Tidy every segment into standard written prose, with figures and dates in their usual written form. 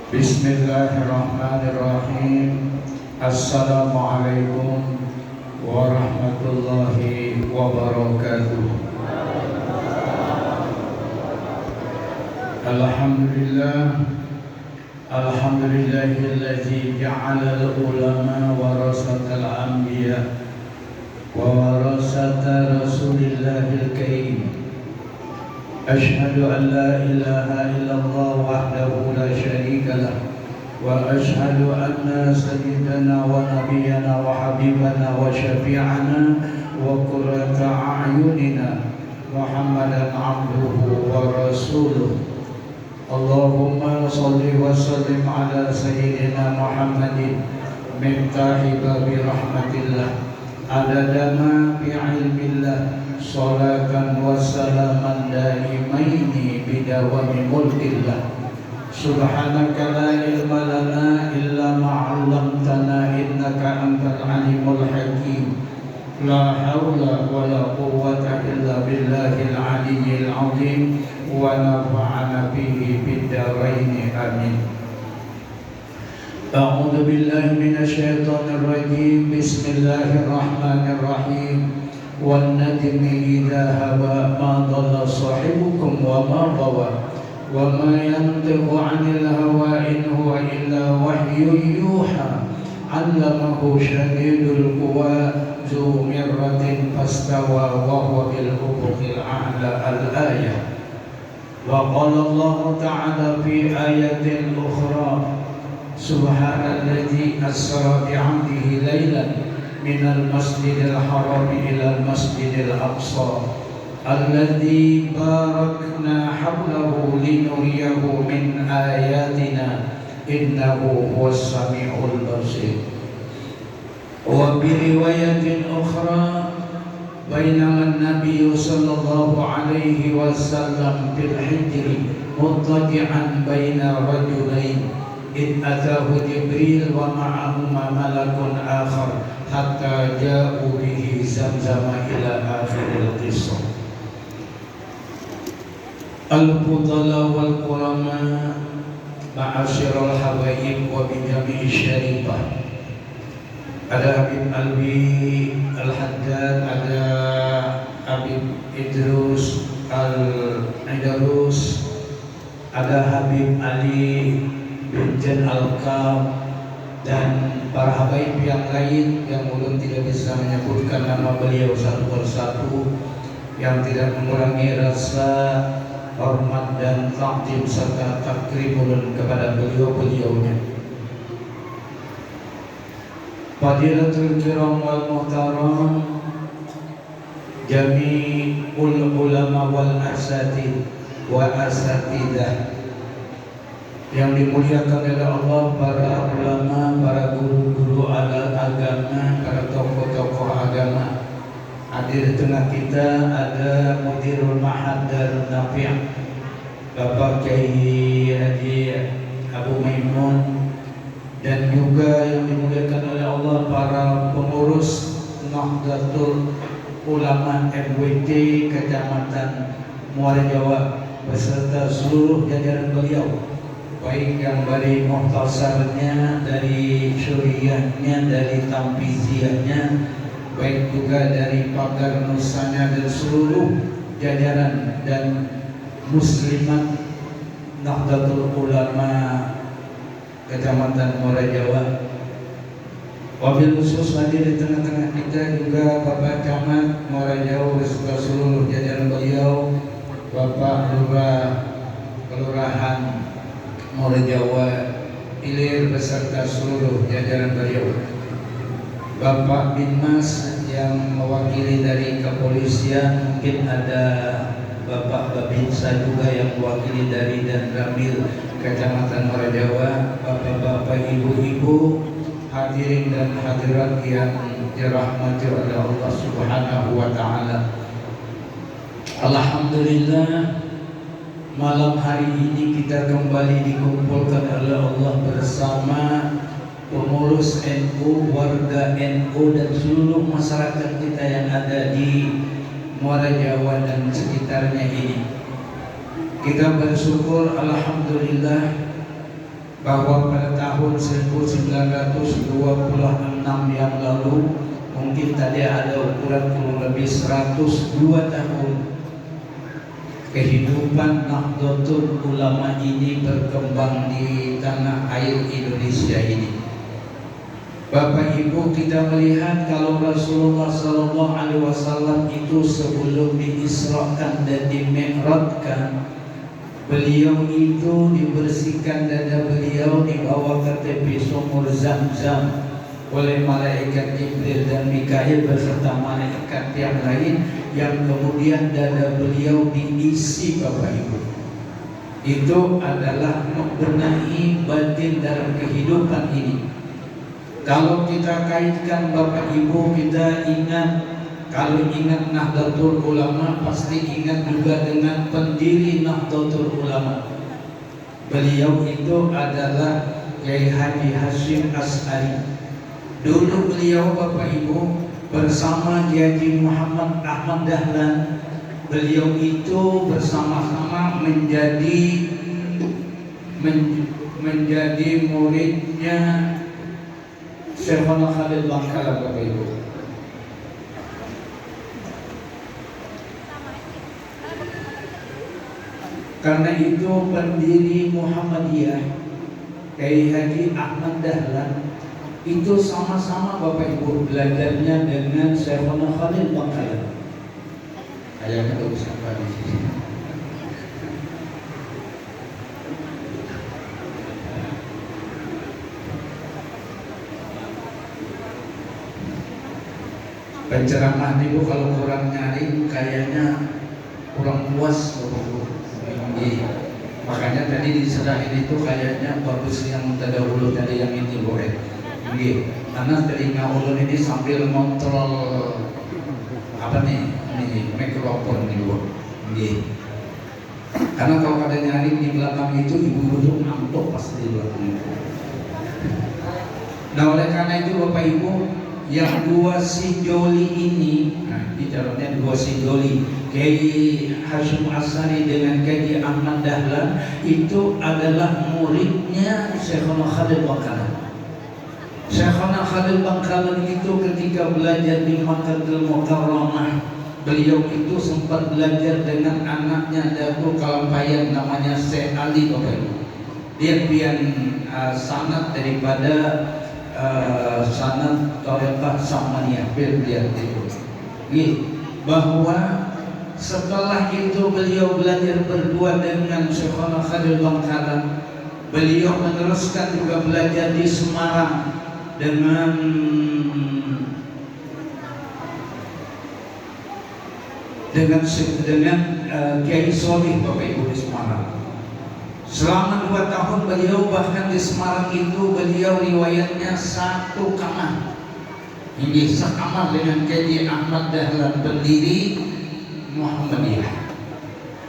Bismillahirrahmanirrahim. Assalamualaikum warahmatullahi wabarakatuh. Alhamdulillah, alhamdulillahilladzi ja'ala al-ulama warasatal anbiya wa warasata rasulillahil karim. Ashhadu an la ilaha illallah wahdahu la syarika lah wa ashhadu anna sayyidana wa nabiyyana wa habibana wa syafi'ana wa qurrata a'yunina Muhammadan abduhu wa rasuluh. Allahumma salli wa sallim ala sayyidina Muhammadin miftahi babi rahmatillah adadama bi ilmillah salatan wa salaman daimaini bidawami mulkillah. Subhanaka la ilma lana illa ma'allamtana innaka antal alimul hakim. La hawla wa la quwwata illa billahil aliyyil azim wa nafa'ana bihi bid-daraini amin. A'udzu billahi minasy syaithanir rajim. Bismillahirrahmanirrahim. Wan najmi idza hawa ma dhalla sahibukum wa ma ghawa wa ma yantiqu 'anil hawa in huwa illa wahyun yuha 'allamahu shadidul quwa zu mirratin fastawa wa huwa bil ufuqil a'la al-ayah. Wa qala Allah ta'ala fi ayatin ukhra subhanalladzi asra bi'abdihi laylan minal masjidil haram ilal masjidil aqsa alladzi barakna hawlahu linuriyahu min ayatina innahu huwas sami'ul basir. Wa bi riwayatin ukhra bainama an-nabiy sallallahu alaihi wasallam fil hijri muttaji'an baina rajulain id atahu Jibril wa ma'ahuma malakun akhar hatta ja'u bihi zamzama ila akhiril qissah. Al-fudala wal qurama ma'asyiral habaib wa bijami'i syarifah. Ada Habib Alwi Al-Haddad, ada Habib Idrus Al-Idarus, ada Habib Ali bin Jan Al-Qam, dan para habaib yang lain yang ulun tidak bisa menyebutkan nama beliau satu persatu, yang tidak mengurangi rasa hormat dan takdim serta takrim ulun kepada beliau-beliaunya. Fadilatul kiram wal muhtaram jami'ul ulama wal asatid wa asatidah, yang dimuliakan oleh Allah, para ulama, para guru-guru agama, para tokoh-tokoh agama. Hadir di tengah kita ada Mudirul Ma'had Darun Nafi' Bapak Kiai Haji Abu Maimun, dan juga yang dimuliakan oleh Allah para pengurus Nahdlatul Ulama MWT Kecamatan Muara Jawa beserta seluruh jajaran beliau, baik yang dari muhtasarnya, dari syuriahnya, dari tamfiziahnya, baik juga dari pagar nusanya dan seluruh jajaran dan muslimat Nahdlatul Ulama Kecamatan Muara Jawa. Wabil khusus hadir di tengah-tengah kita juga Bapak Camat Muara Jawa beserta seluruh jajaran beliau, Bapak Lurah Kelurahan Muara Jawa Ilir beserta seluruh jajaran beliau, Bapak Binmas yang mewakili dari kepolisian, mungkin ada Bapak Babinsa juga yang mewakili dari Ramil Kecamatan Muara Jawa, bapak-bapak, ibu-ibu, hadirin dan hadirat yang dirahmati oleh Allah Subhanahu wa taala. Alhamdulillah, malam hari ini kita kembali dikumpulkan oleh Allah bersama pengurus NU, warga NU dan seluruh masyarakat kita yang ada di Muara Jawa dan sekitarnya ini. Kita bersyukur alhamdulillah bahwa pada tahun 1926 yang lalu, mungkin tadi ada ukuran kurang lebih 102 tahun, kehidupan Nahdlatul Ulama ini berkembang di tanah air Indonesia ini. Bapak Ibu, kita melihat kalau Rasulullah SAW itu sebelum diisrakan dan dimi'rajkan, beliau itu dibersihkan dada beliau, dibawa ke tepi sumur Zam-Zam oleh malaikat Jibril dan Mikail beserta malaikat yang lain, yang kemudian dada beliau diisi. Bapak Ibu, itu adalah membenahi batin dalam kehidupan ini. Kalau kita kaitkan Bapak Ibu, kita ingat, kalau ingat Nahdlatul Ulama pasti ingat juga dengan pendiri Nahdlatul Ulama. Beliau itu adalah Kiai Haji Hashim Asy'ari. Dulu beliau Bapak Ibu bersama Kiai Haji Muhammad Ahmad Dahlan, beliau itu bersama-sama menjadi muridnya Syekhona Khalil Bangkalan. Bapak Ibu, karena itu pendiri Muhammadiyah Kiai Haji Ahmad Dahlan itu sama-sama Bapak Ibu belajarnya dengan Syekhona Khalil Bangkalan. Ayahnya tak usah di sini. Penceramah itu kalau kurang nyaring kayaknya kurang puas. Makanya tadi diserahin itu kayaknya bagus yang terdahulu tadi yang ini boleh. Karena telinga ulun ini sambil ngontrol apa nih, ini mikrofon nih Bu. Karena kalau ada nyaring di belakang itu ibu itu ngantuk pasti di belakang itu. Nah oleh karena itu Bapak Ibu, yang dua sijoli ini, nah bicaranya dua sijoli, Kiai Hashim Asy'ari dengan Kiai Ahmad Dahlan, itu adalah muridnya Syekhona Khalil Bangkalan. Syekhona Khalil Bangkalan itu ketika belajar di Makkahul Mukarramah, beliau itu sempat belajar dengan anaknya Datuk Kalampayan namanya Syekh Ali. Bapak Ibu, dia pian sanad daripada sanad Tariqah Samaniyah beliau itu. Bahwa setelah itu beliau belajar berdua dengan Syekhona Khalil Bangkalan. Beliau meneruskan juga belajar di Semarang dengan Kiai Solih Bapak Ibu di Semarang. Selama 2 tahun beliau bahkan di Semarang itu beliau riwayatnya satu kamar. Ini sekamar dengan Kiai Ahmad Dahlan pendiri Muhammadiyah.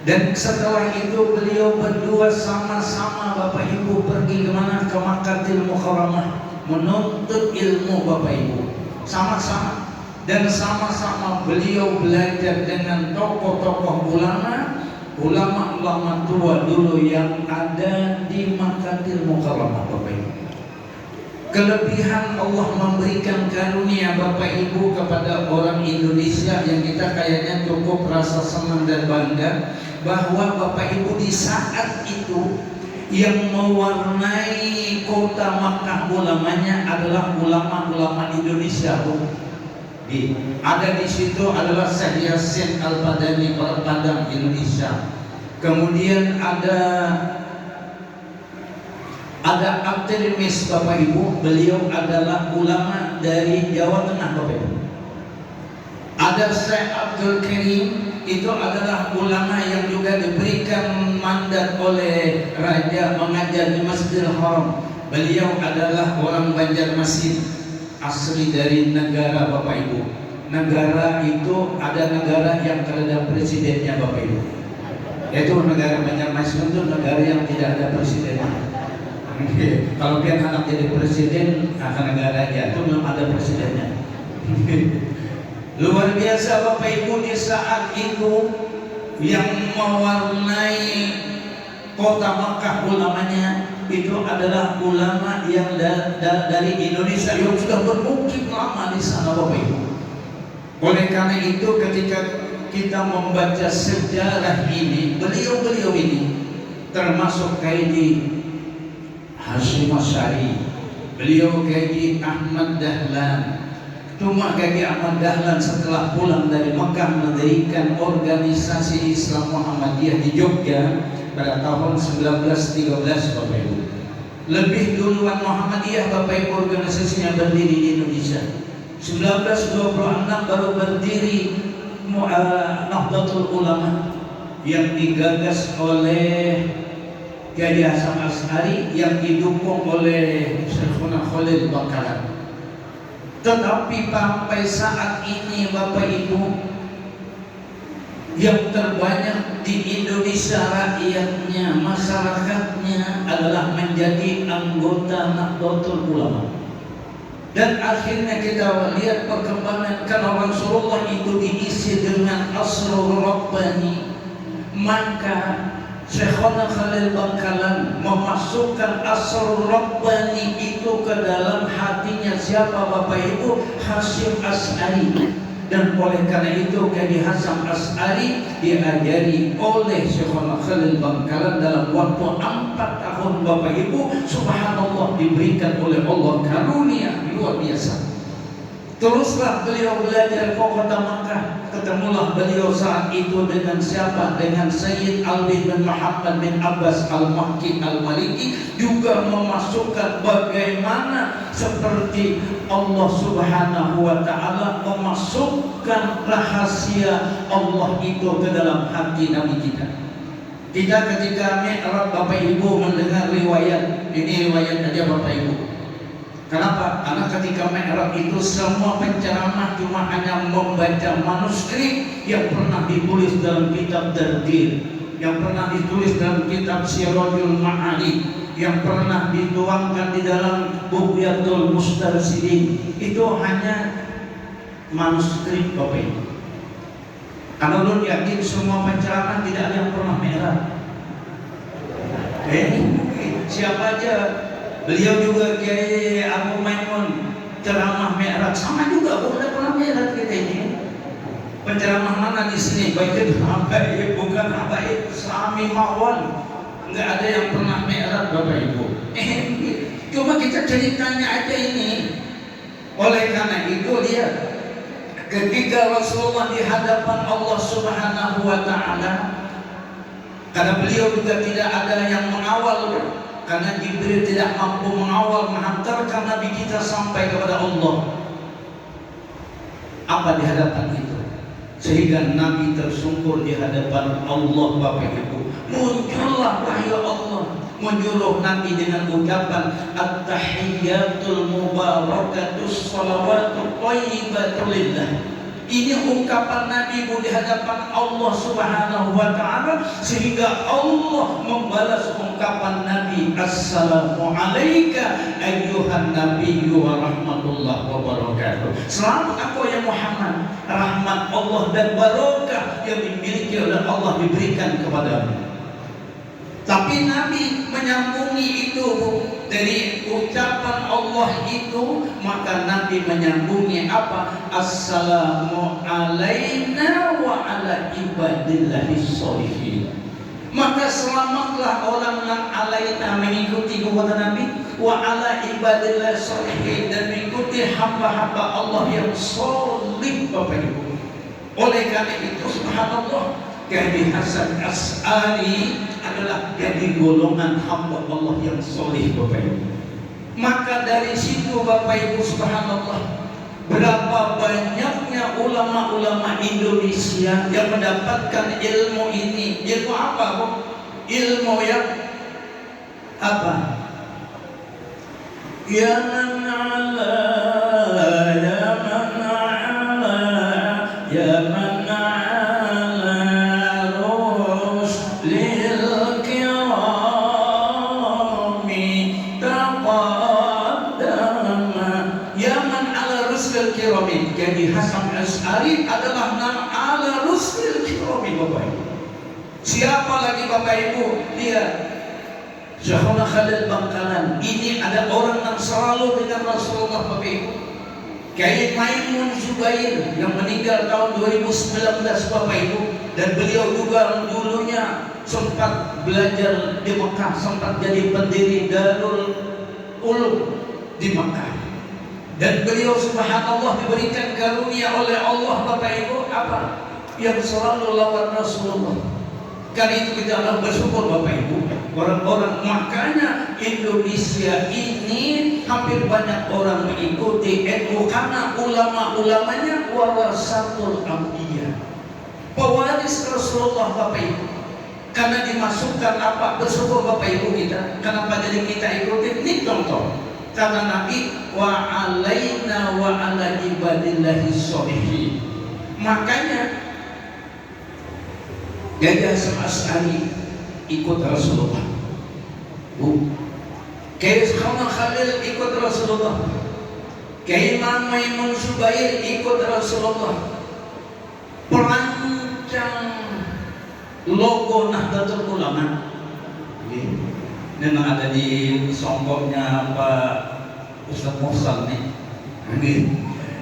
Dan setelah itu beliau berdua sama-sama Bapak Ibu pergi kemana? Ke Makkahul Mukarramah menuntut ilmu Bapak Ibu. Sama-sama. Dan sama-sama beliau belajar dengan tokoh-tokoh ulama tua dulu yang ada di Makkahul Mukarramah Bapak Ibu. Kelebihan Allah memberikan karunia Bapak Ibu kepada orang Indonesia yang kita kayaknya cukup rasa senang dan bangga bahwa Bapak Ibu di saat itu yang mewarnai kota Makkah ulamanya adalah ulama-ulama Indonesia. Ada di situ adalah Syekh Yasin Al-Badani orang Padang Indonesia. Kemudian ada Abdul Mis Bapak Ibu, beliau adalah ulama dari Jawa Tengah Bapak Ibu. Ada Syekh Abdul Karim, itu adalah ulama yang juga diberikan mandat oleh raja mengajar di Masjidil Haram. Beliau adalah orang Banjarmasin, asli dari negara Bapak Ibu. Negara itu ada negara yang ada presidennya Bapak Ibu, yaitu negara Banjarmasin itu negara yang tidak ada presidennya. Kalau dia anak jadi presiden akan negaranya itu belum ada presidennya. Luar biasa Bapak Ibu, di saat itu yang mewarnai kota Makkah ulamanya itu adalah ulama yang dari Indonesia yang sudah bermukim lama di sana, Bapak Ibu. Oleh karena itu ketika kita membaca sejarah ini, beliau-beliau ini termasuk Kaidi Hasyim Asy'ari, beliau Kaidi Ahmad Dahlan. Cuma Kaidi Ahmad Dahlan setelah pulang dari Mekah mendirikan organisasi Islam Muhammadiyah di Jogja pada tahun 1913, Bapak Ibu. Lebih duluan Muhammadiyah, Bapak Ibu, organisasinya berdiri di Indonesia. 1926 baru berdiri Nahdlatul Ulama yang digagas oleh Kiai Hasyim Asy'ari yang didukung oleh Syekhuna Khalil Bangkalan. Tetapi sampai saat ini, Bapak Ibu, yang terbanyak di Indonesia rakyatnya, masyarakatnya adalah menjadi anggota Nahdlatul Ulama. Dan akhirnya kita lihat perkembangan karena Rasulullah itu diisi dengan asrul rabbani, maka Syekhona Khalil Bangkalan memasukkan asrul rabbani itu ke dalam hatinya siapa, Bapak Ibu? Hasyim Asy'ari. Dan oleh karena itu Kiai Hasyim Asy'ari diajari oleh Syekhona Khalil Bangkalan dalam waktu 4 tahun, Bapak Ibu. Subhanallah, diberikan oleh Allah karunia luar biasa. Teruslah beliau belajar ke kota Makkah. Ketemulah beliau saat itu dengan siapa? Dengan Sayyid Ali bin Muhammad bin Abbas Al-Makki Al-Maliki, juga memasukkan bagaimana seperti Allah Subhanahu wa Ta'ala memasukkan rahasia Allah itu ke dalam hati Nabi kita. Kita ketika Mi'raj, Bapak Ibu, mendengar riwayat ini, riwayat aja Bapak Ibu. Kenapa? Karena ketika Mi'raj itu semua penceramah cuma hanya membaca manuskrip yang pernah ditulis dalam kitab Dardir, yang pernah ditulis dalam kitab Sirajul Ma'ani, yang pernah dituangkan di dalam Bughyatul Mustarsyidin. Itu hanya manuskrip, Bapak Ibu. Kalau lu yakin semua penceramah tidak ada yang pernah Mi'raj? Siapa aja? Beliau juga Kiai Abu Maimun ceramah Mi'raj sama juga, bukan pernah Mi'raj kita ini. Penceramah mana di sini? Baik itu habaib, bukan habaib, Sami Mawon. Enggak ada yang pernah Mi'raj, Bapak Ibu. Cuma kita ceritanya aja ini. Oleh karena itu dia ketika Rasulullah di hadapan Allah Subhanahu wa Ta'ala, karena beliau juga tidak ada yang mengawal, karena Jibril tidak mampu mengawal menghantarkan Nabi kita sampai kepada Allah. Apa di hadapan itu? Sehingga Nabi tersungkur di hadapan Allah, Bapak Ibu. Muncullah wahyu Allah, menyuruh Nabi dengan ucapan At-tahiyyatul mubarakatus salawatul thayyibatul lillah. Ini ungkapan Nabi di hadapan Allah Subhanahu wa Ta'ala, sehingga Allah membalas ungkapan Nabi, Assalamu alayka ayyuhan nabiyyu wa rahmatullah wa barakatuh. Selamat aku ya Muhammad, rahmat Allah dan barakah yang dimiliki oleh Allah diberikan kepadamu. Tapi Nabi menyambungi itu dari ucapan Allah itu, maka Nabi menyambungi apa? Assalamu alayna wa ala ibadillahi sholihin. Maka selamatlah orang yang alayna, mengikuti kepada Nabi, wa ala ibadillahi sholihin, dan mengikuti hamba-hamba Allah yang sholih, Bapak Ibu. Oleh karena itu, subhanallah, Kiai Hasyim Asy'ari adalah dari golongan hamba Allah yang soleh, Bapak Ibu. Maka dari situ, Bapak Ibu, subhanallah, berapa banyaknya ulama-ulama Indonesia yang mendapatkan ilmu ini. Ilmu apa, Bu? Ilmu yang apa? Ya man ala, ya man ala, ya man Kiai Hasyim Asy'ari adalah nama ala rusul kirami, Bapak Ibu. Siapa lagi, Bapak Ibu? Lihat, Syekhuna Khalil Bangkalan, ini ada orang yang selalu dengan Rasulullah Bapak Ibu. Kiai Maimun Zubair yang meninggal tahun 2019 Bapak Ibu, dan beliau juga dulunya sempat belajar di Mekah, sempat jadi pendiri Darul Ulum di Mekah. Dan beliau subhanallah diberikan karunia oleh Allah Bapak Ibu apa? Yang selalu lawan Rasulullah. Karena itu kita harus bersyukur Bapak Ibu. Orang-orang, makanya Indonesia ini hampir banyak orang mengikuti NU karena ulama-ulamanya warasatul anbiya, pewaris Rasulullah Bapak Ibu. Karena dimasukkan apa? Bersyukur Bapak Ibu kita. Kenapa jadi kita ikutin? Ini contoh. Karena Nabi wa alaina wa ala ibadillahi sholihin. Makanya Gajah As'ari ikut Rasulullah. Kiai Syekhuna Khalil ikut Rasulullah. Kiai Maimun Zubair ikut Rasulullah. Perancang logo Nahdlatul Ulama. Memang ada di songkoknya Pak Ustaz Mursal nih.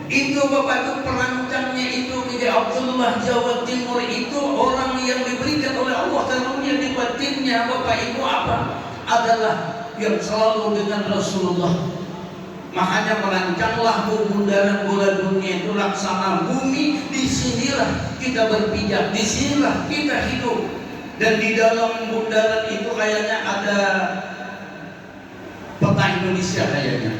Itu Bapak itu perancangnya itu di Abdullah Jawa Timur, itu orang yang diberikan oleh Allah karunia di batinnya Bapak Ibu apa? Adalah yang selalu dengan Rasulullah. Makanya merancanglah bundaran bola dunia itu laksana bumi. Disinilah kita berpijak, disinilah kita hidup. Dan di dalam bundaran itu kayaknya ada peta Indonesia kayaknya.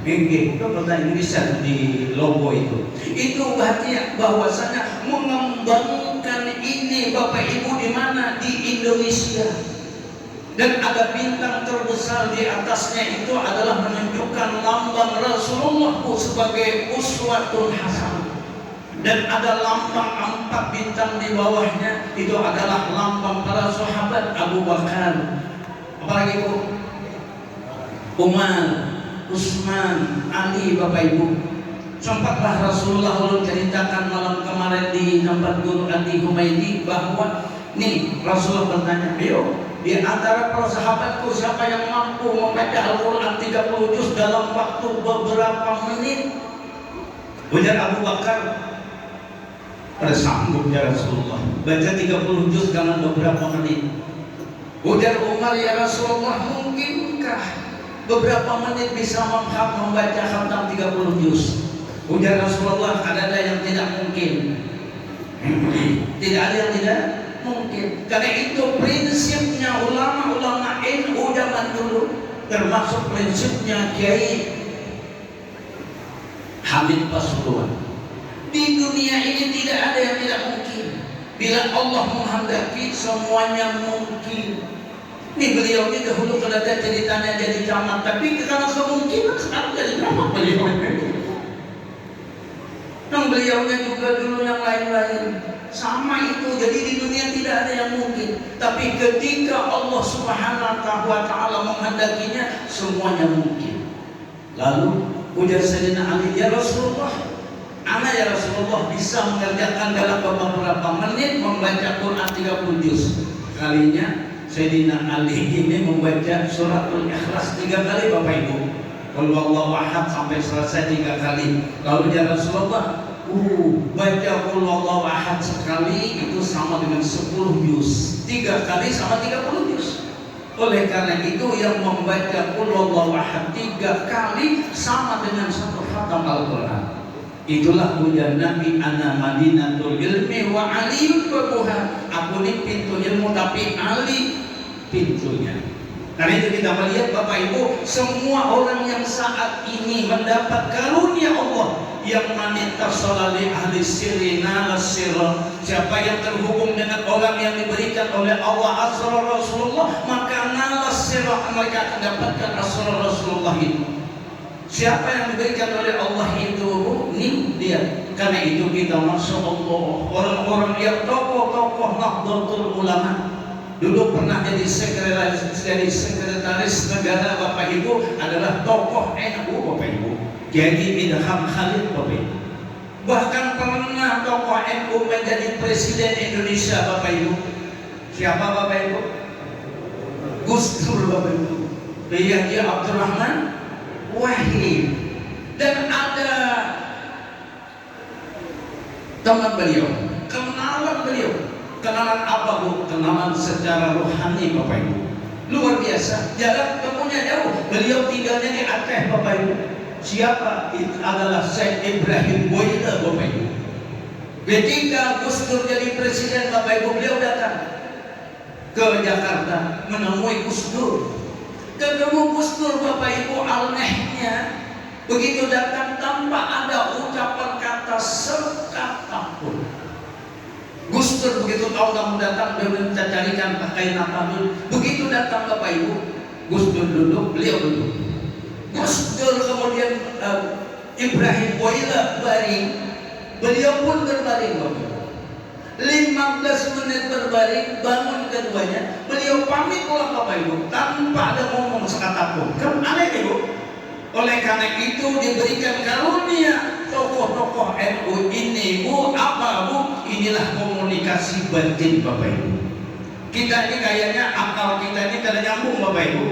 Itu peta Indonesia di logo itu. Itu berarti bahwasanya mengembangkan ini Bapak Ibu di mana? Di Indonesia. Dan ada bintang terbesar di atasnya itu adalah menunjukkan lambang Rasulullah sebagai uswatun hasanah. Dan ada lambang 4 bintang di bawahnya, itu adalah lambang para sahabat Abu Bakar, apalagi itu Umar, Utsman, Ali Bapak Ibu. Sempatlah Rasulullah lalu ceritakan malam kemarin di tempat Guru Adi Humaydi bahwa nih Rasulullah bertanya, ayo di antara para sahabatku siapa yang mampu membaca Al-Quran 30 juz dalam waktu beberapa menit? Ujar Abu Bakar, pada sanggup ya Rasulullah, baca 30 juz dalam beberapa menit. Ujar Umar, ya Rasulullah, mungkinkah beberapa menit bisa membaca khatam 30 juz? Ujar Rasulullah, ada yang tidak mungkin. Tidak ada yang tidak mungkin. Karena itu prinsipnya ulama-ulama NU zaman dulu, termasuk prinsipnya Kiai Hamid Pasuruan. Di dunia ini tidak ada yang tidak mungkin. Bila Allah menghendaki, semuanya mungkin. Ini beliau ini dahulu kalau ada ceritanya jadi camat, tapi karena kemungkinan sekarang jadi camat beliau. Dan beliaunya juga dulu yang lain-lain sama itu. Jadi di dunia tidak ada yang mungkin. Tapi ketika Allah Subhanahu wa Ta'ala menghendakinya, semuanya mungkin. Lalu ujar Sayyidina Ali, ya Rasulullah, ana ya Rasulullah bisa mengerjakan dalam beberapa menit membaca Quran 30 juz. Kalinya Sayyidina Ali ini membaca suratul Ikhlas 3 kali Bapak Ibu. Qul huwallahu ahad sampai selesai 3 kali. Lalu ya Rasulullah, baca Qul huwallahu ahad sekali itu sama dengan 10 juz. 3 kali sama 30 juz. Oleh karena itu yang membaca Qul huwallahu ahad 3 kali sama dengan 1 khatam Al-Quran. Itulah ujar Nabi, ana madinatul ilmi wa aliyun babuha. Aku ini pintu ilmu tapi Ali pintunya. Karena itu kita melihat Bapak Ibu, semua orang yang saat ini mendapat karunia Allah, yang manitasala li ahli sirina lasirah, siapa yang terhubung dengan orang yang diberikan oleh Allah asrar Rasulullah, maka nalas sirah, mereka akan dapatkan asrar Rasulullah itu. Siapa yang diberikan oleh Allah itu, ini dia. Karena itu kita masya Allah, orang-orang yang tokoh-tokoh Nahdlatul Ulama dulu pernah jadi sekretaris negara Bapak Ibu, adalah tokoh NU Bapak Ibu, Kiai Idham Khalid Bapak Ibu. Bahkan pernah tokoh NU menjadi presiden Indonesia Bapak Ibu. Siapa Bapak Ibu? Gus Dur Bapak Ibu, Kiai Abdurrahman Wahid. Dan ada teman beliau, kenalan apa Bu? Kenalan secara rohani Bapak Ibu, luar biasa. Jarak temunya jauh. Beliau tinggalnya di Aceh Bapak Ibu. Siapa? Itu adalah Syekh Ibrahim Boila Bapak Ibu. Ketika Gus Dur jadi presiden Bapak Ibu, beliau datang ke Jakarta menemui Gus Dur. Ketemu Gus Dur Bapak Ibu, anehnya begitu datang tanpa ada ucapan kata sekata pun. Gus Dur begitu tahu kamu datang, dia minta carikan pakaian apa dulu. Begitu datang Bapak Ibu, Gus Dur duduk, beliau duduk. Gus Dur kemudian Ibrahim Boila baring, beliau pun berbaring Bapak Ibu. 15 menit berbaring, bangun keduanya, beliau pamit pulang Bapak Ibu tanpa ada ngomong sekata pun. Kan aneh Ibu. Oleh karena itu diberikan karunia tokoh-tokoh NU ini Bu, apa Bu? Inilah komunikasi batin Bapak Ibu. Kita ini kayaknya akal kita ini tidak nyambung Bapak Ibu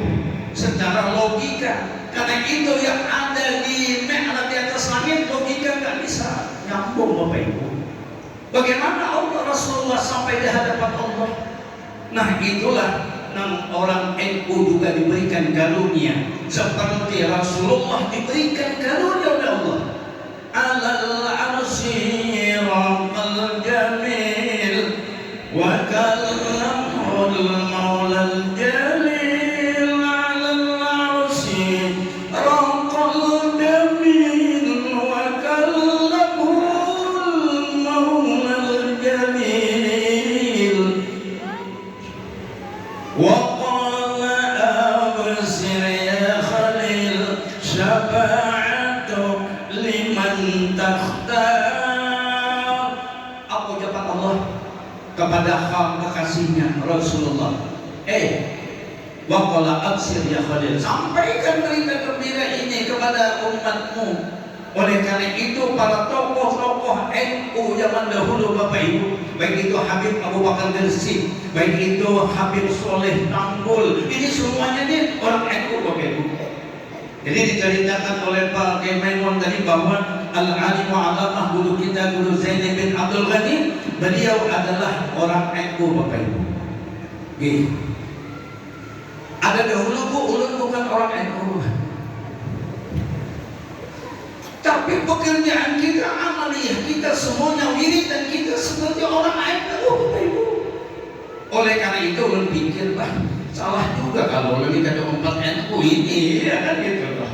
secara logika. Karena itu yang ada di Mi'raj di atas langit, logika nggak bisa nyambung Bapak Ibu. Bagaimana Allah Rasulullah sampai di hadapan Allah? Nah itulah orang NU juga diberikan karunia seperti Rasulullah diberikan karunia oleh Allah. Alal arsy rabbal jamil wa kallamul maulal jalil. Alal arsy rabbal jamil wa kallamul maulal jalil wa qala absir ya khalil syafa'atu liman takhtar. Apa ucapan Allah kepada kekasihnya Rasulullah? Wa qala absir ya khalil, sampaikan berita gembira ini kepada umatmu. Oleh karena itu para tokoh-tokoh NU zaman dahulu Bapak Ibu, baik itu Habib Abu Bakar Gersik, baik itu Habib Soleh Tanggul, ini semuanya nih orang NU Bapak Ibu. Jadi diceritakan oleh Pak Kemenwan tadi bahwa Al-Alim Wa'alamah guru kita, Guru Zainal bin Abdul Ghani, beliau adalah orang NU Bapak Ibu. Ada dahulu Bu, ulun bukan orang NU, tapi pekerjaan kita, amaliyah kita semuanya wirid dan kita seperti orang NU Bapak Ibu. Oleh karena itu ulun pikir salah juga kalau ulun dikata 4 NU ini, ya kan gitu loh.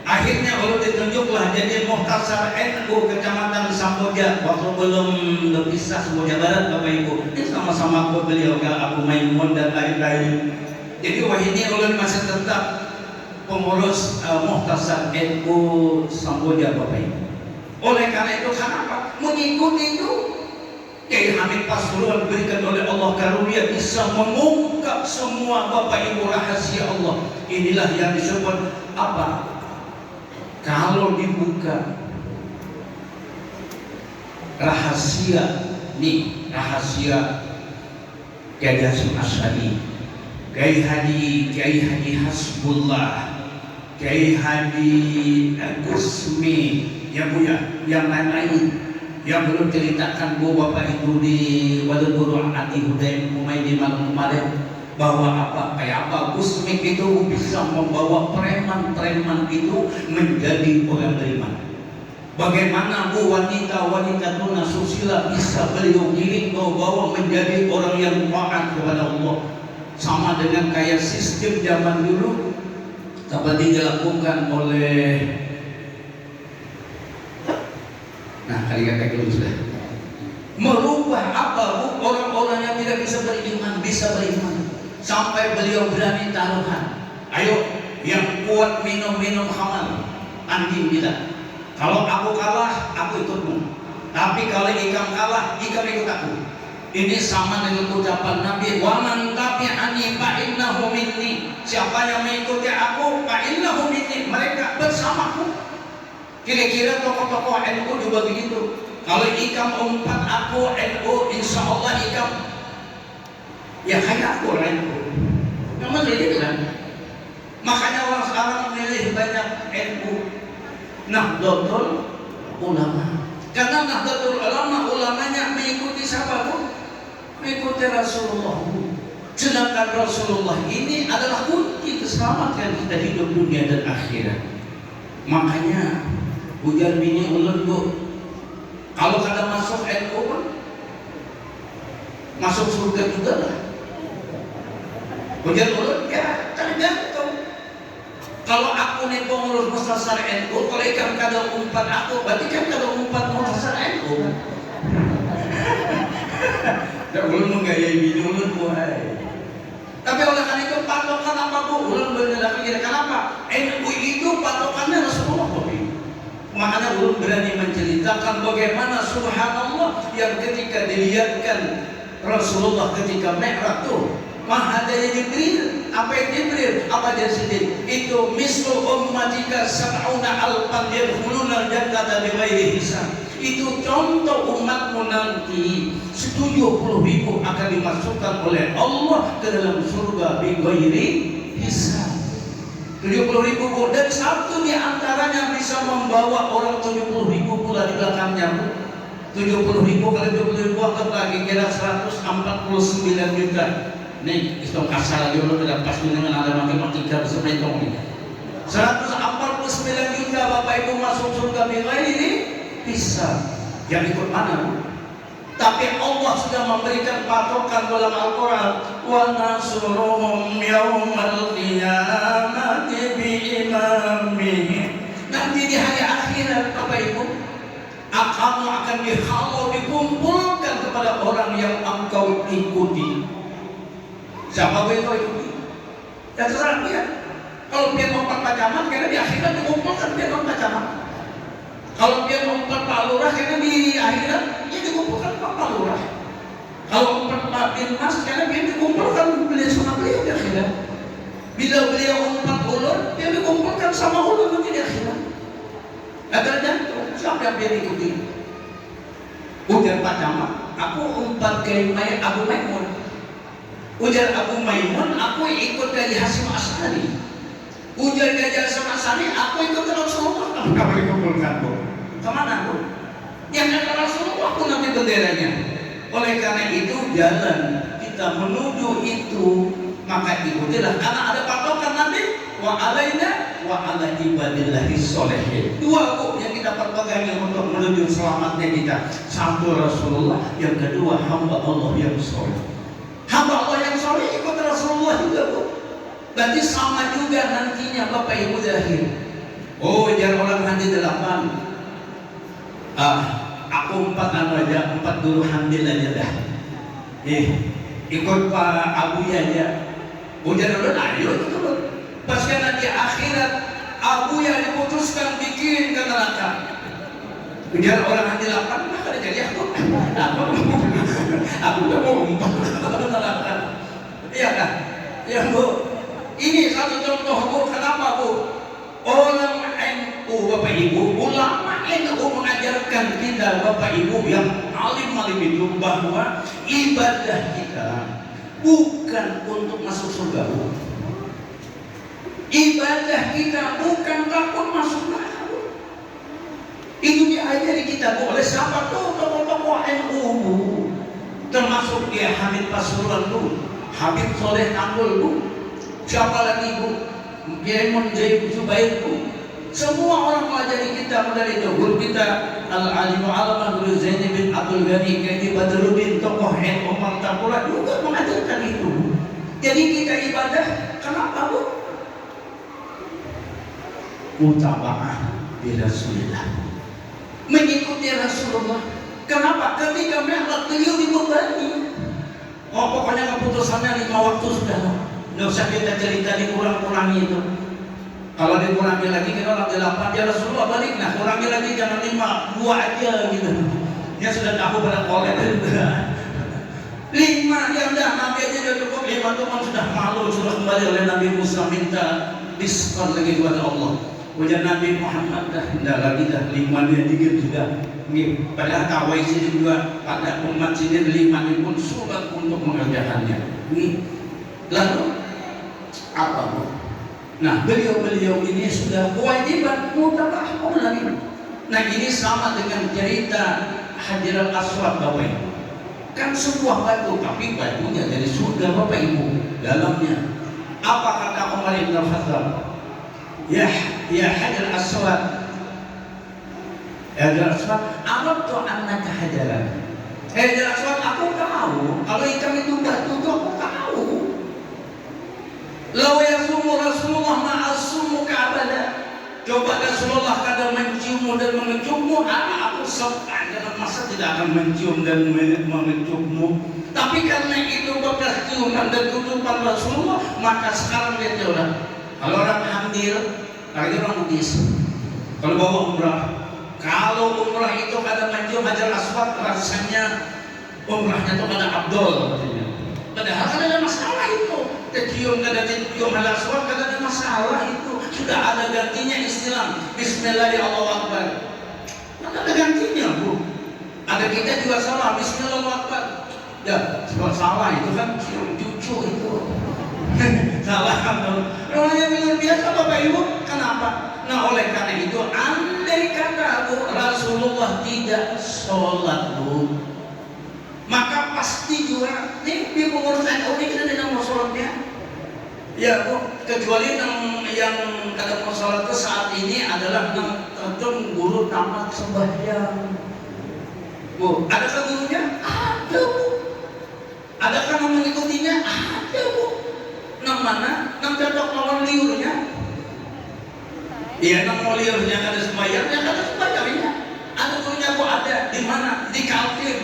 Akhirnya ulun ditunjuklah jadi Muhtasar NU Kecamatan Samboja waktu belum berpisah Samboja Barat Bapak Ibu. Ini sama-sama beliau Abu Maimun dan lain-lain. Jadi wah ini ulun masih tetap pengurus Muhtasar NU Samboja Bapak Ibu. Oleh karena itu kenapa? Mengikuti itu Kiai Hamid Pasuruan diberikan oleh Allah karunia bisa mengungkap semua Bapak Ibu rahasia Allah. Inilah yang disebut apa? Kalau dibuka rahasia nih, rahasia Kiai Hasyim Asy'ari, Kiai Haji Hasbullah, Kiai Haji Gusmi, ya Bu ya, yang lain-lain yang belum ceritakan Bu Bapak Ibu di Wadul Guru Ati Hudain Umay di malam kemarin, bahwa apa kayak apa Gusmi itu bisa membawa preman-preman itu menjadi orang beriman. Bagaimana Bu wanita-wanita tuna susila bisa beliau giring bawa menjadi orang yang taat kepada Allah. Sama dengan kayak sistem zaman dulu seperti dilakukan oleh kali kata sudah merubah apa Bu, orang-orang yang tidak bisa beriman bisa beriman sampai beliau berani taruhan. Ayo yang kuat minum khamar, anjing tidak. Kalau aku kalah aku ikutmu, tapi kalau ikam kalah ikam ikut aku. Ini sama dengan ucapan Nabi, waman tabi'ani fa innahu minni, siapa yang mengikuti aku fa innahu minni, mereka bersamaku. Kira-kira tokoh-tokoh NU juga begitu. Kalau ikam umpat aku NU, insya Allah ikam ya kayak aku NU. Nomor ini kan. Makanya orang sekarang memilih banyak NU, Nahdlatul Ulama. Karena Nahdlatul Ulama, ulamanya mengikuti siapa bu? Mengikuti Rasulullah. Sedangkan Rasulullah ini adalah kunci keselamatan kita hidup dunia dan akhirat. Makanya ujar bini ulun bu, kalau kada masuk NU kan masuk surga juga lah. Ujar ulun ya tergantung. Kalau aku nih pengurus Mukhtasar NU, kalau ikan kada umpat aku, berarti kan kada umpat Mukhtasar NU. Tak belum menggayai bini ulun buai. Tapi oleh karena itu patokan apa bu? Ulun benar pikir kenapa? NU itu patokannya Rasulullah bu. Makanya ulun berani menceritakan bagaimana subhanallah yang ketika dilihatkan Rasulullah ketika Mi'raj tuh, mahadaya Jibril, apa yang Jibril? Apa dia sedih? Itu mislu ummatika sab'una alfan yadkhuluna al-jannata bighairi hisab. Itu contoh umatmu nanti 70.000 akan dimasukkan oleh Allah ke dalam surga bighairi hisab. 70.000 dan satu di antaranya bisa membawa orang 70.000 pula di belakangnya. 70.000 kali 70.000 anggap lagi kira 149 juta. Nih hitung kasar lagi dulu tidak pas dengan ada matematika bisa menghitung ini. 149 juta Bapak Ibu masuk surga bighairi bisa yang ikut mana? Tapi Allah sudah memberikan patokan dalam Al-Quran, wa nasruhum yaumal qiyamati biimamihim. Nanti di hari akhirat Bapak Ibu akan dihalau, dikumpulkan kepada orang yang engkau ikuti. Siapa yang kau ikuti? Ya terserah dia. Kalau dia ngompat Pak Camat, karena di akhirat dikumpulkan dia ngompat Pak Camat. Kalau dia ngompat Pak Lurah, karena di akhirat dia dikumpulkan Pak Lurah. Kalau ngompat Pak Dirmas, karena dia dikumpulkan beliau sama beliau di akhirat. Bila beliau ngompat ulun, dia dikumpulkan sama ulun nanti di akhirat. Gak tergantung siapa yang dia ikuti. Ujar Pak Camat, aku umpat ke Abu Maimun. Ujar Abu Maimun, aku ikut Kiai Hasyim Asy'ari. Ujar Kiai Hasyim Asy'ari, aku ikut Rasulullah. Kamu dikumpulkan bu? Kemana bu? Yang kata Rasulullah pun nanti benderanya. Oleh karena itu jalan kita menuju itu, maka ikutilah karena ada patokan nanti. Wa alaina wa ala ibadillahi sholihin. Dua bu yang kita perpegangi untuk menuju selamatnya kita. Satu Rasulullah, yang kedua hamba Allah yang soleh. Hamba Allah yang soleh ikut Rasulullah juga bu. Berarti sama juga nantinya Bapak Ibu zahir. Oh jangan orang handi 8. Aku 4 aja, 4 dulu hamil aja dah. Ikut Pak Abu aja. Oh jangan orang ayo itu tuh. Pas karena di akhirat Abu yang diputuskan bikin ke neraka. Biar orang handi 8 maka ada jadi aku. Aku udah mau umpat ke neraka. Iya kan? Ya bu. Ini satu contoh bu. Kenapa bu? Orang NU Bapak Ibu, ulama NU mengajarkan kita Bapak Ibu yang alim-alim itu bahwa ibadah kita bukan untuk masuk surga. Ibadah kita bukan takut masuk neraka. Itu diajari kita oleh siapa tuh tokoh-tokoh NU, termasuk dia Hamid Pasuruan tuh, Habib Soleh Tanggul tuh, siapa lagi bu? Kiai Munjaib Zubair tuh. Semua orang mengajari kita dari guru kita Al-Alim Al-Alamah Guru Zaini bin Abdul Ghani, Kiai Badruddin, tokoh NU Martapura juga mengajarkan itu. Jadi kita ibadah kenapa bu? Mutaba'ah bi Rasulillah, mengikuti Rasulullah. Kenapa? Ketika Mi'raj beliau dibebani. Oh pokoknya keputusannya 5 waktu sudah. Nggak usah kita cerita dikurang-kurangi itu. Kalau dikurangi lagi kita orang 8 ya Rasulullah balik. Nah kurangi lagi jangan 5, 2 aja gitu. Ya sudah tahu pada kolek. 5 ya udah Nabi aja sudah cukup. 5 itu kan sudah malu, sudah kembali oleh Nabi Musa minta diskon lagi kepada Allah. Ujar Nabi Muhammad dah tidak lagi dah 5 dia dikit sudah. Ini padahal kawai sini juga pada umat sini 5 ini pun sulit untuk mengerjakannya. Ini lalu Apa Bu? Nah, beliau-beliau ini sudah kewajiban mutabah lagi. Nah, ini sama dengan cerita Hajar al-Aswad Bapak Ibu. Kan sebuah batu, tapi batunya dari surga Bapak Ibu. Dalamnya apa kata Umar bin Khattab? Ya Hajar al-Aswad, Hajar al-Aswad, aradtu annaka hajaran. Hajar al-Aswad, aku tahu kalau ikan itu batu itu aku tahu. Law yasumu Rasulullah ma'asumu ka'abada. Coba Rasulullah kadang menciummu dan mengecupmu, aku sopan dalam masa tidak akan mencium dan mengecupmu. Tapi karena itu bekas ciuman dan tutupan Rasulullah, maka sekarang lihat orang. Kalau orang hamil, lagi orang Bugis. Kalau bawa umrah, kalau umrah itu kadang mencium Hajar Aswad, rasanya umrahnya itu ada Abdul. Padahal kan ada masalah itu. Kecium kada cium Hajar Aswad, kada ada masalah itu. Sudah ada gantinya Islam. Bismillahirrahmanirrahim. Nah, ada gantinya Bu. Ada kita juga salah. Bismillahirrahmanirrahim. Ya, salah itu kan cium cucu itu. Salah kan? Namanya luar biasa Bapak Ibu. Kenapa? Nah, oleh karena itu, andai kata Bu Rasulullah tidak sholat Bu, maka pasti juga nih di pengurus NU ini kita tidak mau sholatnya. Ya Bu, kecuali yang kada mau sholat itu saat ini adalah terjun guru tamat sembahyang. Bu, adakah gurunya? Ada Bu. Adakah yang mengikutinya? Ada Bu. Nang mana? Nang cocok lawan liurnya? Iya, nang mau liurnya kada sembahyangnya, kada sembahyangnya. Ada gurunya Bu, ada. Di mana? Di Kaltim.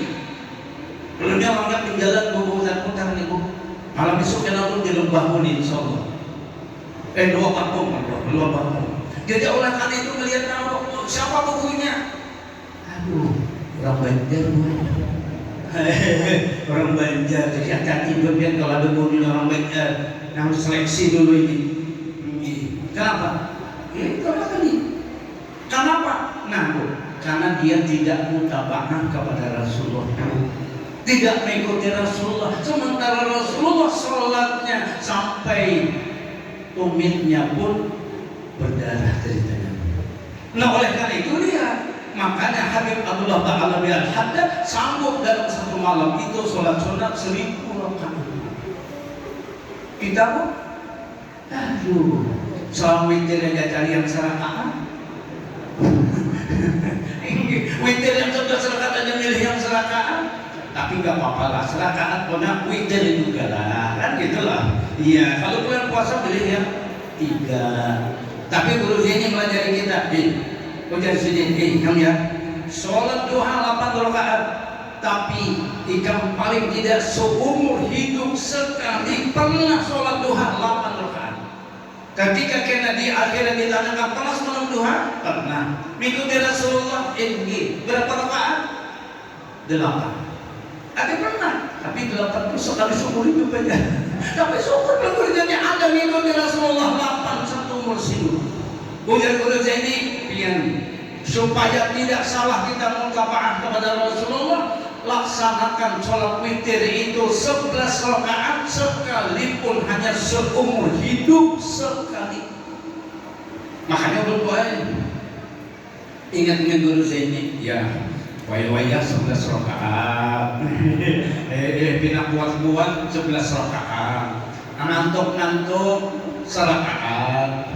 Belum dia anggap tinggalan Bu, putar nih Bu. Malam besok kita pun di Lembah Muni, insyaallah. Dua kampung. Jadi oleh karena itu melihat nama siapa bukunya? Aduh, orang Banjar Bu. Orang Banjar. Jadi hati-hati biar kalau ada bukunya orang Banjar, harus seleksi dulu ini. Kenapa? Karena tadi. Kenapa? Nah Bu, karena dia tidak mutaba'ah kepada Rasulullah. Tidak mengikuti Rasulullah, sementara Rasulullah sholatnya sampai tumitnya pun berdarah ceritanya. Nah, oleh karena itu lihat, makanya Habib Abdullah Ta'ala Al-Haddad sanggup dalam satu malam itu sholat sunat 1000 rakaat. Kita pun, aduh, selama witir aja cari yang serakaat. Witir yang 11 rakaat aja milih yang serakaat. Tapi nggak apa-apa lah, serakaat pernah witir juga lah, kan gitulah. Iya, kalau bulan puasa beli yang 3. Tapi guru ini melajari kita, ujar sini, kamu ya, sholat duha 8 rakaat. Tapi ikam paling tidak seumur hidup sekali pernah sholat duha 8 rakaat. Ketika kena di akhirat ditanyakan pernah sholat duha, pernah. Mengikuti Rasulullah, berapa rakaat? 8. Ada pernah, tapi 8 sekali seumur hidup aja. Tapi seumur hidupnya ada mengikuti Rasulullah 8 satu umur hidup. Ujar-ujar ini pian supaya tidak salah kita mutaba'ah kepada Rasulullah, laksanakan sholat witir itu 11 rakaat sekalipun hanya seumur hidup sekali. Makanya berdoa ingat guru saya ini ya. Waya 11 rakaat. Pindah buat 11 rakaat. Ngantuk serakaat.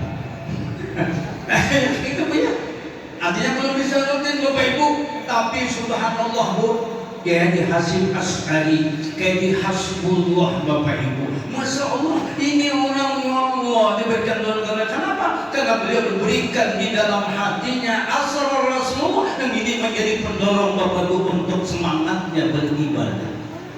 Itu punya. Artinya belum bisa rutin Bapak Ibu, tapi subhanallah Bu, kayak di Hasim As'ari, kayak di Hasbullah Bapak Ibu. Masya Allah, ini orang Allah diberikan doa. Kenapa? Karena beliau diberikan di dalam hatinya asrar Rasulullah yang ini menjadi pendorong Bapak Ibu untuk semangatnya beribadah.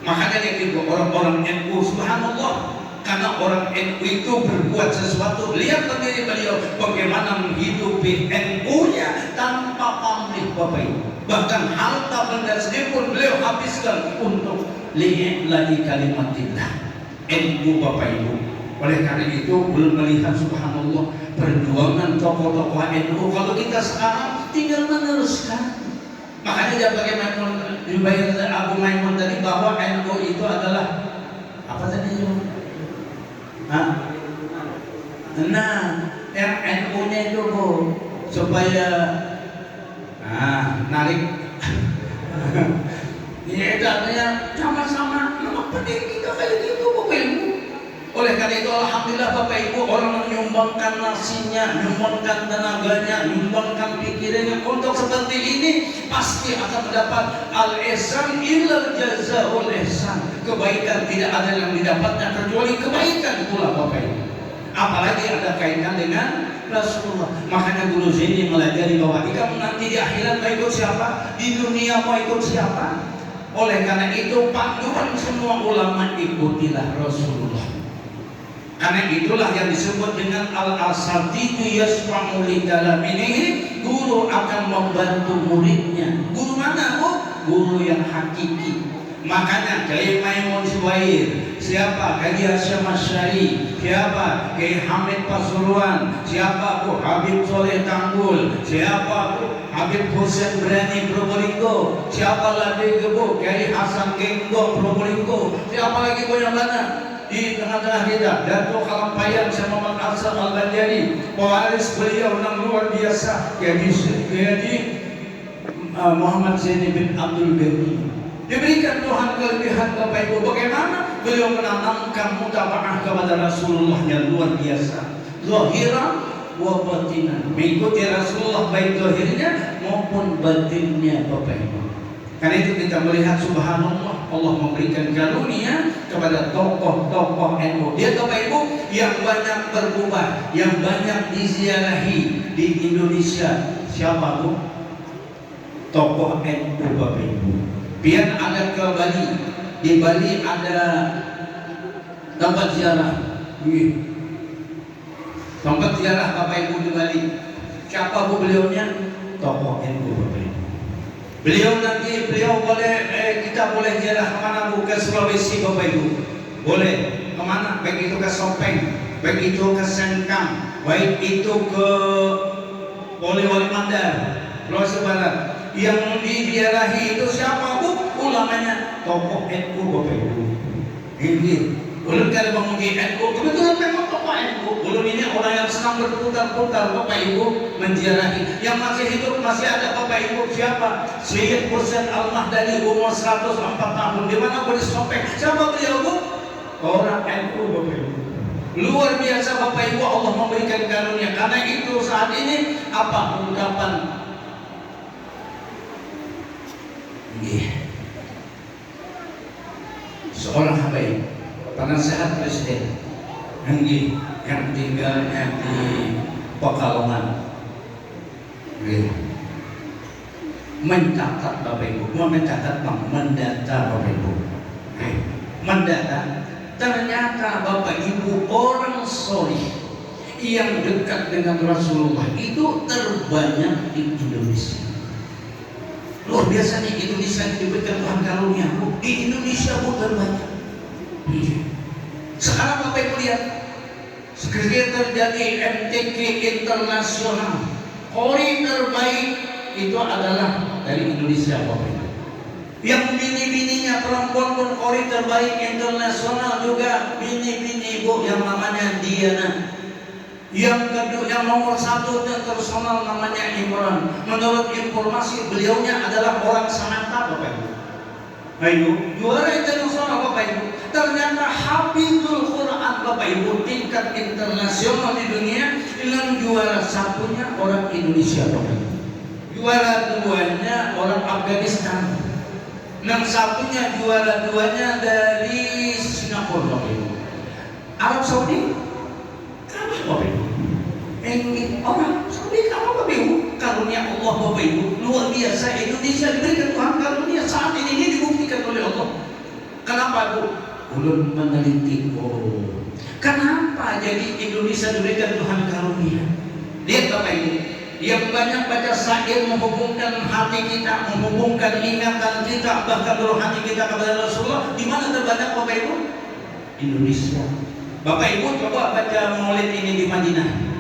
Makanya yang orang-orang NU subhanallah, karena orang NU itu berbuat sesuatu. Lihat sendiri beliau bagaimana menghidupi NU-nya tanpa pamrih Bapak Ibu. Bahkan harta benda sendiri pun beliau habiskan untuk li'i'la'i kalimatillah. NU Bapak Ibu. Oleh karena itu belum melihat subhanallah perjuangan tokoh-tokoh NU. Kalau kita sekarang tinggal meneruskan. Makanya bagaimana dibayar Abu Maimun tadi bahwa NU itu adalah apa tadi? Nah, yang NU-nya itu Bu, supaya narik. Ya itu artinya sama-sama nama penting kita kayak gitu Bapak Ibu. Oleh karena itu alhamdulillah Bapak Ibu, orang menyumbangkan nasinya, menyumbangkan tenaganya, menyumbangkan pikirannya untuk seperti ini, pasti akan mendapat al-ihsan ilal jazaa'ul ihsan. Kebaikan tidak ada yang didapatnya kecuali kebaikan pula Bapak Ibu. Apalagi ada kaitan dengan Rasulullah. Makanya Guru Zaini melajari bahwa kamu nanti di akhirat mau ikut siapa, di dunia mau ikut siapa. Oleh karena itu panduan semua ulama, ikutilah Rasulullah. Karena itulah yang disebut dengan al-asatidu yasfa'u li talamihi, guru akan membantu muridnya. Guru mana Bu? Guru yang hakiki. Makanya Kiai Maimun Suwair, siapa? Kiai Hasyim Asy'ari, siapa? Kiai Hamid Pasuruan, siapa Bu? Habib Soleh Tanggul, siapa Bu? Habib Husain Berani Probolinggo, siapa lagi Bu? Kiai Hasan Genggo Probolinggo, siapa lagi Bu yang mana? Di tengah-tengah kita Datuk Kalampayan Syekh Muhammad Hasan Al-Banjari, pewaris beliau yang luar biasa, Kiai Muhammad Zaini bin Abdul Ghani. Diberikan Tuhan kelebihan Bapak Ibu, bagaimana beliau menanamkan mutabaah kepada Rasulullah yang luar biasa, zahira wa batina, mengikuti Rasulullah baik zahirnya maupun batinnya Bapak Ibu. Karena itu kita melihat subhanallah, Allah memberikan karunia kepada tokoh-tokoh NU. Dia Bapak Ibu yang banyak berubah, yang banyak diziarahi di Indonesia. Siapa Bu? Tokoh NU Bapak Ibu. Biar ada ke Bali, di Bali ada tempat ziarah. Tempat ziarah Bapak Ibu di Bali. Siapa Bu beliaunya? Tokoh NU Bapak Ibu. Beliau boleh kita boleh ziarah kemana Bu? Ke Sulawesi Bapak Ibu. Boleh kemana? Baik itu ke Sopeng, baik itu ke Sengkang, baik itu ke Polewali Mandar, Sulawesi Barat. Yang diziarahi itu siapa Bu? Ulamanya tokoh NU Bapak Ibu. Ini ulun kalau menguji NU, kebetulan memang tokoh NU. Ulun ini orang yang senang berputar-putar Bapak Ibu menziarahi. Yang masih hidup masih ada Bapak Ibu siapa? Syekh Mursyid Al-Mahdani, umur 104 tahun. Di mana Bu? Di Sopeng. Siapa beliau Bu? Orang NU Bapak Ibu. Luar biasa Bapak Ibu, Allah memberikan karunia. Karena itu saat ini apa ungkapan? Seorang habaib, penasehat presiden yang tinggalnya di Pekalongan, mencatat Bapak Ibu, mendata Bapak Ibu, mendata. Ternyata Bapak Ibu orang solih yang dekat dengan Rasulullah itu terbanyak di Indonesia. Luar biasa nih Indonesia diberikan Tuhan karunia Bu. Di Indonesia Bu terbanyak. Sekarang Bapak Ibu lihat, sekarang terjadi MTQ internasional. Kori terbaik itu adalah dari Indonesia Bapak Ibu. Yang bini-bininya perempuan pun kori terbaik internasional juga bini-bini Bu yang namanya Diana. Yang kedua, yang nomor 1 internasional namanya Imran. Menurut informasi beliaunya adalah orang Sananta Bapak Ibu. Ayo, juara internasional Bapak Ibu. Ternyata Hafizul Quran Bapak Ibu tingkat internasional di dunia. Yang juara 1-nya orang Indonesia Bapak Ibu. Juara 2-nya orang Afghanistan. Yang 1-nya juara 2-nya dari Singapura Bapak Ibu. Arab Saudi Bapak Ibu, orang Saudi kamu Bapak Ibu, karunia Allah Bapak Ibu luar biasa. Indonesia diberikan Tuhan karunia saat ini dibuktikan oleh Allah. Kenapa Bu? Ulun meneliti kenapa jadi Indonesia diberikan Tuhan karunia. Lihat Bapak Ibu, yang banyak baca syair menghubungkan hati kita, menghubungkan ingatan kita, bahkan hati kita kepada Rasulullah. Di mana terbanyak Bapak Ibu? Indonesia. Bapak Ibu coba baca maulid ini di Madinah.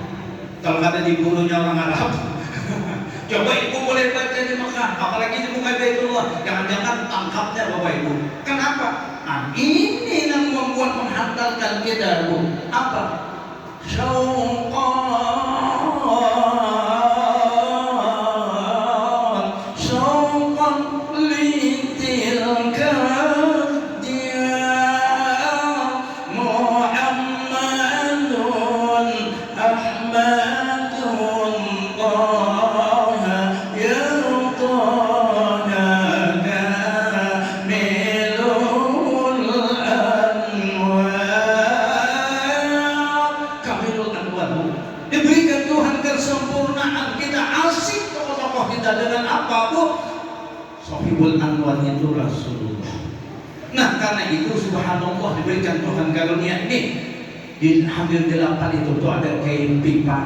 Kalau ada di burunya orang Arab. Coba Ibu boleh baca di Mekah, apalagi di muka Baitullah. Jangan-jangan tangkapnya Bapak Ibu. Kenapa? Nah, ini yang membuat menghantarkan kita Bu. Apa? شوقا شوقا لتلك الديار محمد أحمد طه يرضانا كامل الأنوار. Kamilul Anwar, diberikan Tuhan kesempurnaan. Kita asik tokoh-tokoh kita dengan apa, Bu? Sohibul Anwar itu Rasulullah. Nah, karena itu subhanallah diberikan Tuhan karunia ini. Di hampir 8 itu tuh ada kayak pipa,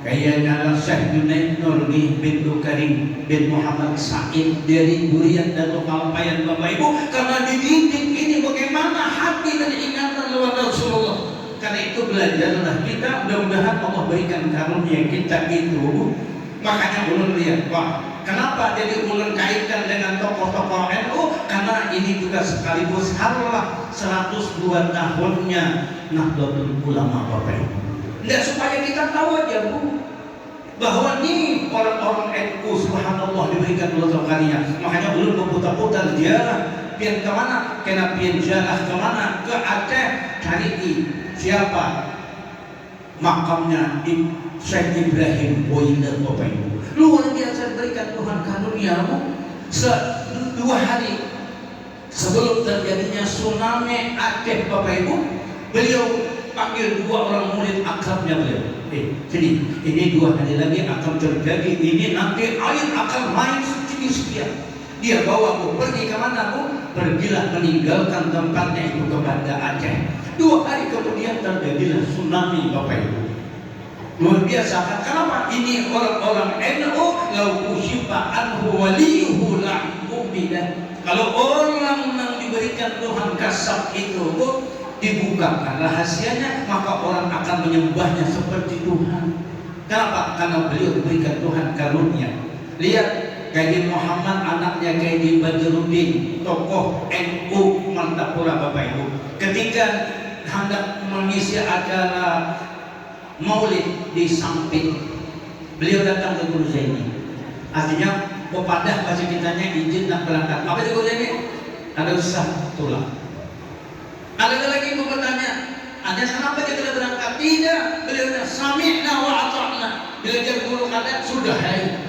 kayaknya Syekh Junaid Nurni bin Karim bin Muhammad Said dari Durian dan Kalpayan, Bapak Ibu, karena dididik ini bagaimana hati dan ingatan luar Rasulullah. Karena itu belajarlah kita, mudah-mudahan Allah berikan karunia kita itu. Makanya ulun lihat, wah, kenapa jadi ulun kaitkan dengan tokoh-tokoh NU? Karena ini juga sekaligus harlah 102 tahunnya Nahdlatul Ulama, Bapak Ibu. Tidak supaya kita tahu aja, Bu, bahwa ini orang-orang NU subhanallah diberikan Allah karunia. Makanya ulun berputar-putar ziarah, pian kemana? Kena pian ziarah kemana? Ke Aceh, cari siapa makamnya Syekh Ibrahim Boyler, Bapak Ibu. Luar biasa berikan Tuhan karunia, Bu. 2 hari sebelum terjadinya tsunami Aceh, Bapak Ibu, beliau panggil 2 orang murid akrabnya beliau. Jadi ini 2 hari lagi akan terjadi ini, nanti air akan naik sekian. Dia bawa, Bu, pergi kemana, Bu? Pergilah meninggalkan tempatnya itu kepada Aceh. 2 hari kemudian terjadilah tsunami, Bapak Ibu. Luar biasa. Kenapa? Ini orang-orang NU lau usyifa anhu waliyuhu la'ubidah. Kalau orang yang diberikan Tuhan kasab itu, Bu, dibukakan rahasianya, maka orang akan menyembahnya seperti Tuhan. Kenapa? Karena beliau diberikan Tuhan karunia. Lihat Kaji Muhammad, anaknya Kaji Badruddin, tokoh NU Mantapura, Bapak Ibu, ketika hendak mengisi acara Maulid di Sampit, beliau datang ke Guru Zaini. Artinya pepadah bahasa kitanya izin nak berangkat. Apa itu Guru Zaini? Ada usah tulang. Ada lagi yang bertanya, ada kenapa dia tidak berangkat? Tidak, beliau sami'na wa ata'na. Bila dia guru kata sudah,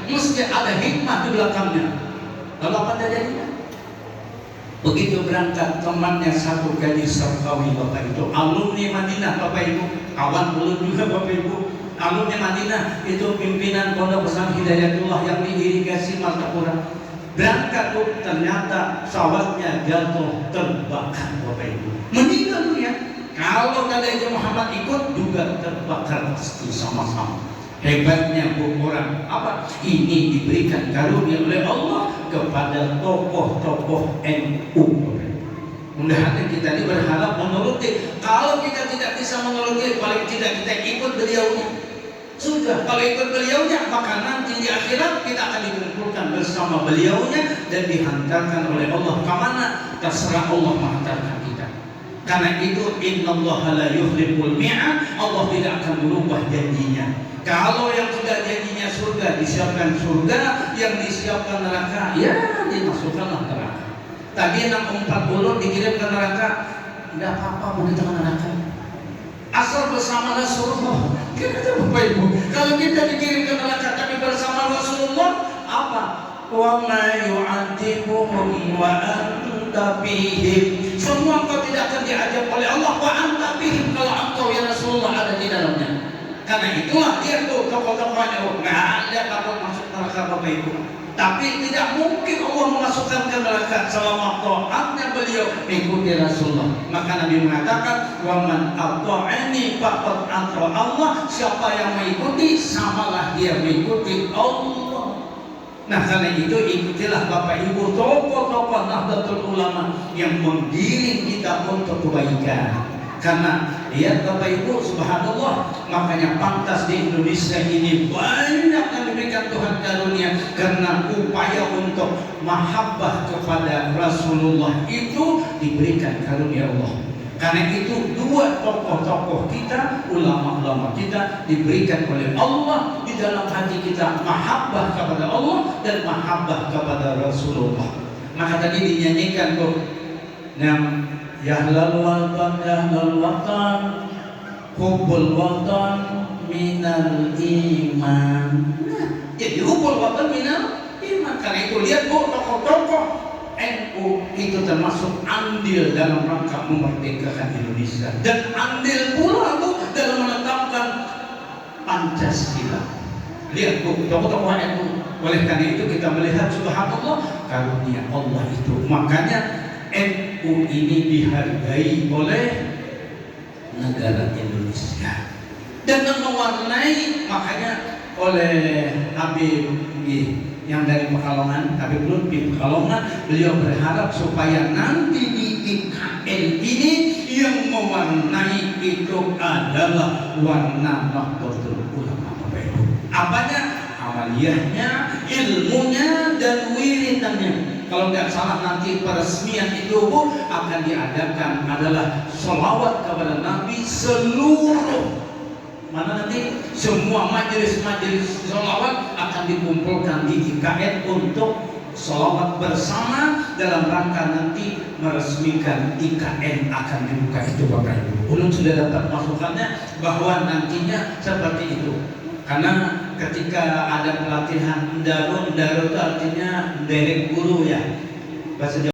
mesti ada hikmah di belakangnya. Lalu apa terjadi? Begitu berangkat, temannya satu Kaji Sarkawi, Bapak itu alumni Madinah, Bapak Ibu, kawan ulun juga, Bapak Ibu, alumni Madinah, itu pimpinan Pondok Pesantren Hidayatullah yang diirigasi Martapura. Berangkat, tuh ternyata pesawatnya jatuh terbakar, Bapak Ibu, meninggal dunia. Kalau Kaji Muhammad ikut juga terbakar pasti sama-sama. Hebatnya orang apa? Ini diberikan karunia oleh Allah kepada tokoh-tokoh NU. Mudah-mudahan kita ini berharap menuruti. Kalau kita tidak bisa menuruti, paling tidak kita ikut beliaunya. Sudah, kalau ikut beliaunya, maka nanti di akhirat kita akan dikumpulkan bersama beliaunya dan dihantarkan oleh Allah kemana? Terserah Allah menghantarkan kita. Karena itu innallaha la yukhliful mi'ad, Allah tidak akan berubah janjinya. Kalau yang sudah janjinya surga, disiapkan surga, yang disiapkan neraka, ya dimasukkanlah neraka. Tadi 640 dikirim ke neraka, tidak apa-apa mau kita ke neraka. Asal bersama Rasulullah. Kita Bapak Ibu, kalau kita dikirim ke neraka tapi bersama Rasulullah, apa? Wa ma yu'adzibuhum wa anta bihim. Semua engkau tidak akan diajak oleh Allah wa anta bihim, kalau engkau ya Rasulullah ada di dalamnya. Karena itulah dia tuh tokoh-tokohnya, nggak ada takut masuk neraka, Bapak Ibu. Tapi tidak mungkin Allah memasukkan ke neraka selama taatnya beliau mengikuti Rasulullah. Maka Nabi mengatakan, wa man ata'ani faqad ata Allah. Siapa yang mengikuti, samalah dia mengikuti Allah. Nah, karena itu ikutilah Bapak Ibu tokoh-tokoh Nahdlatul Ulama yang menggiring kita untuk kebaikan. Karena lihat Bapak Ibu, subhanallah, makanya pantas di Indonesia ini banyak yang diberikan Tuhan karunia karena upaya untuk mahabbah kepada Rasulullah itu diberikan karunia Allah. Karena itu dua tokoh-tokoh kita, ulama-ulama kita diberikan oleh Allah di dalam hati kita mahabbah kepada Allah dan mahabbah kepada Rasulullah. Maka tadi dinyanyikan kok, yahlal watan, hubbul watan minal iman. Nah, jadi hubbul watan minal iman. Karena itu lihat bu, tokoh-tokoh NU itu termasuk andil dalam rangka memerdekakan Indonesia dan andil pula bu dalam menetapkan Pancasila. Lihat bu, tokoh-tokoh NU. Oleh karena itu kita melihat subhanallah karunia Allah itu. Makanya NU ini dihargai oleh negara Indonesia dan mewarnai, makanya oleh Habib yang dari Pekalongan, Habib Lutfi Pekalongan, beliau berharap supaya nanti di IKN ini yang mewarnai itu adalah warna Nahdlatul Ulama. Apanya? Amaliyahnya, ilmunya, dan wiridannya. Kalau nggak salah nanti peresmian itu bu akan diadakan adalah sholawat kepada Nabi seluruh semua majelis-majelis sholawat akan dikumpulkan di IKN untuk sholawat bersama dalam rangka nanti meresmikan IKN akan dibuka itu Bapak Ibu. Ulun sudah dapat masukannya bahwa nantinya seperti itu. Karena ketika ada pelatihan daru itu artinya derek guru ya. Bahasa